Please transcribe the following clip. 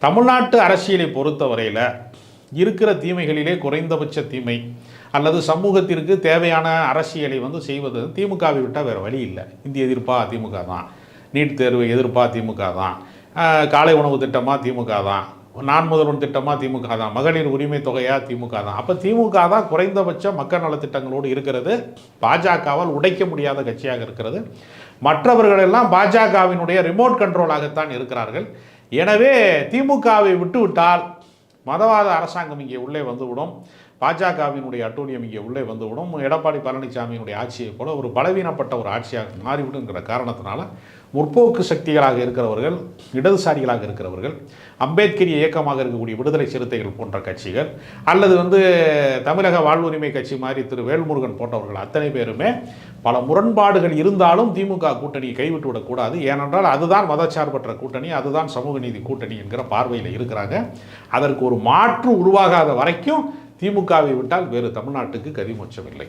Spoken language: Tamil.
தமிழ்நாட்டு அரசியலை பொறுத்தவரையில் இருக்கிற தீமைகளிலே குறைந்தபட்ச தீமை அல்லது சமூகத்திற்கு தேவையான அரசியலை செய்வது திமுகவை விட்டால் வேறு வழி இல்லை. இந்தி எதிர்ப்பா திமுக தான், நீட் தேர்வு எதிர்ப்பா திமுக தான், காலை உணவு திட்டமாக திமுக தான், நான் முதல்வன் திட்டமாக திமுக தான், மகளிர் உரிமை தொகையாக திமுக தான். அப்போ திமுக தான் குறைந்தபட்ச மக்கள் நலத்திட்டங்களோடு இருக்கிறது, பாஜகவால் உடைக்க முடியாத கட்சியாக இருக்கிறது. மற்றவர்களெல்லாம் பாஜகவினுடைய ரிமோட் கண்ட்ரோலாகத்தான் இருக்கிறார்கள். எனவே திமுகவை விட்டுவிட்டால் மதவாத அரசாங்கம் இங்கே உள்ளே வந்துவிடும், பாஜகவினுடைய அட்டூழியம் இங்கே உள்ளே வந்துவிடும், எடப்பாடி பழனிசாமியினுடைய ஆட்சியை போல ஒரு பலவீனப்பட்ட ஒரு ஆட்சியாக மாறிவிடுங்கிற காரணத்தினால முற்போக்கு சக்திகளாக இருக்கிறவர்கள், இடதுசாரிகளாக இருக்கிறவர்கள், அம்பேத்கரிய இயக்கமாக இருக்கக்கூடிய விடுதலை சிறுத்தைகள் போன்ற கட்சிகள் அல்லது தமிழக வாழ்வுரிமை கட்சி மாதிரி திரு வேல்முருகன் போன்றவர்கள் அத்தனை பேருமே பல முரண்பாடுகள் இருந்தாலும் திமுக கூட்டணியை கைவிட்டு விடக்கூடாது. ஏனென்றால் அதுதான் மதச்சார்பற்ற கூட்டணி, அதுதான் சமூக நீதி கூட்டணி என்கிற பார்வையில் இருக்கிறாங்க. அதற்கு ஒரு மாற்று உருவாகாத வரைக்கும் திமுகவை விட்டால் வேறு தமிழ்நாட்டுக்கு கதிமோட்சமில்லை.